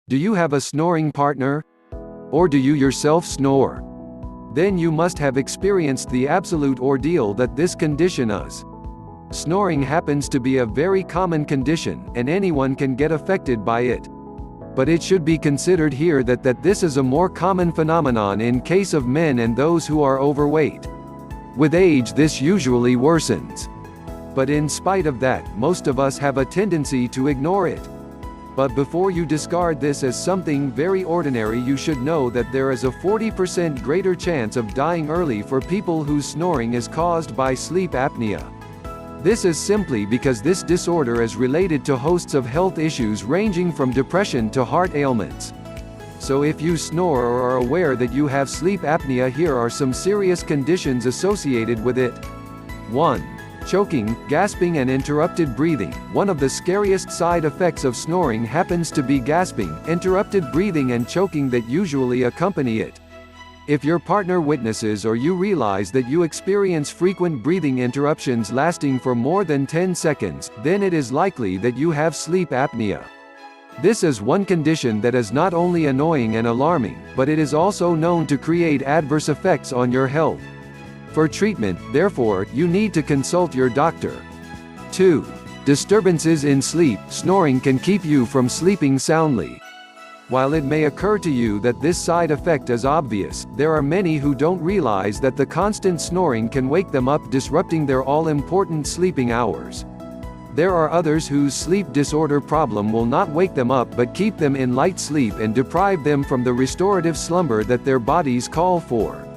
Do you have a snoring partner? Or do you yourself snore? Then you must have experienced the absolute ordeal that this condition is. Snoring happens to be a very common condition, and anyone can get affected by it. But it should be considered here that this is a more common phenomenon in case of men and those who are overweight. With age this usually worsens. But in spite of that, most of us have a tendency to ignore it. But before you discard this as something very ordinary, you should know that there is a 40% greater chance of dying early for people whose snoring is caused by sleep apnea. This is simply because this disorder is related to hosts of health issues ranging from depression to heart ailments. So if you snore or are aware that you have sleep apnea, here are some serious conditions associated with it. 1. Choking, gasping and interrupted breathing. One of the scariest side effects of snoring happens to be gasping, interrupted breathing and choking that usually accompany it. If your partner witnesses or you realize that you experience frequent breathing interruptions lasting for more than 10 seconds, then it is likely that you have sleep apnea. This is one condition that is not only annoying and alarming, but it is also known to create adverse effects on your health. For treatment, therefore, you need to consult your doctor. 2. Disturbances in sleep. Snoring can keep you from sleeping soundly. While it may occur to you that this side effect is obvious, there are many who don't realize that the constant snoring can wake them up, disrupting their all-important sleeping hours. There are others whose sleep disorder problem will not wake them up but keep them in light sleep and deprive them from the restorative slumber that their bodies call for.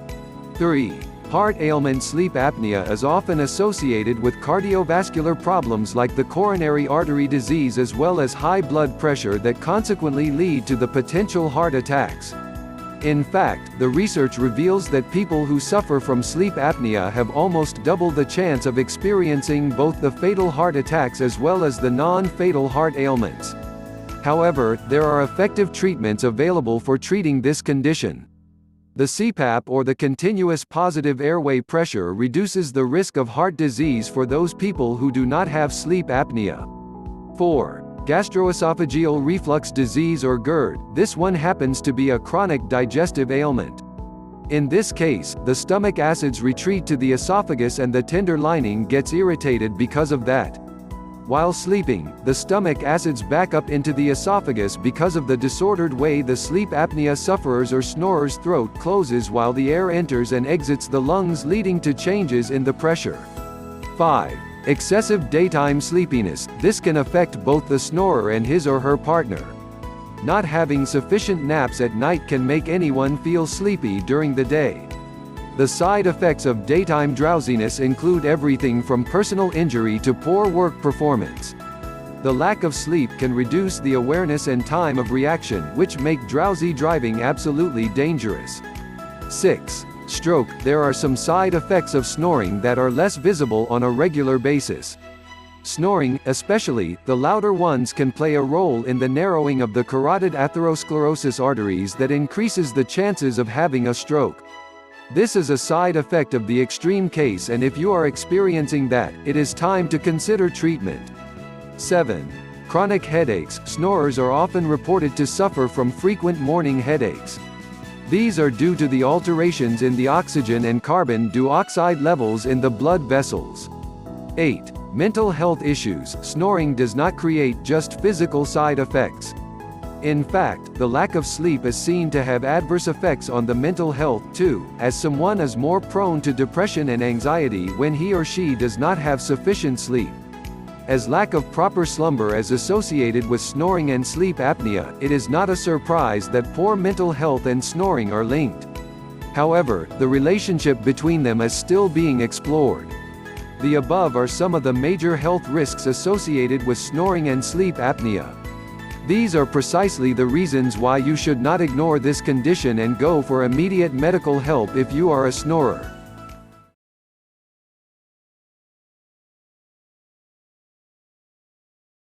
3. Heart ailment. Sleep apnea is often associated with cardiovascular problems like the coronary artery disease as well as high blood pressure that consequently lead to the potential heart attacks. In fact, the research reveals that people who suffer from sleep apnea have almost double the chance of experiencing both the fatal heart attacks as well as the non-fatal heart ailments. However, there are effective treatments available for treating this condition. The CPAP, or the continuous positive airway pressure, reduces the risk of heart disease for those people who do not have sleep apnea. 4. Gastroesophageal reflux disease or GERD. This one happens to be a chronic digestive ailment. In this case, the stomach acids retreat to the esophagus and the tender lining gets irritated because of that. While sleeping, the stomach acids back up into the esophagus because of the disordered way the sleep apnea sufferer's or snorer's throat closes while the air enters and exits the lungs, leading to changes in the pressure. 5. Excessive daytime sleepiness. This can affect both the snorer and his or her partner. Not having sufficient naps at night can make anyone feel sleepy during the day. The side effects of daytime drowsiness include everything from personal injury to poor work performance. The lack of sleep can reduce the awareness and time of reaction, which make drowsy driving absolutely dangerous. 6. Stroke. There are some side effects of snoring that are less visible on a regular basis. Snoring, especially the louder ones, can play a role in the narrowing of the carotid atherosclerosis arteries that increases the chances of having a stroke. This is a side effect of the extreme case, and if you are experiencing that, it is time to consider treatment. 7. Chronic headaches. Snorers are often reported to suffer from frequent morning headaches. These are due to the alterations in the oxygen and carbon dioxide levels in the blood vessels. 8. Mental health issues. Snoring does not create just physical side effects. In fact, the lack of sleep is seen to have adverse effects on the mental health too, as someone is more prone to depression and anxiety when he or she does not have sufficient sleep. As lack of proper slumber is associated with snoring and sleep apnea, it is not a surprise that poor mental health and snoring are linked. However, the relationship between them is still being explored. The above are some of the major health risks associated with snoring and sleep apnea. These are precisely the reasons why you should not ignore this condition and go for immediate medical help if you are a snorer.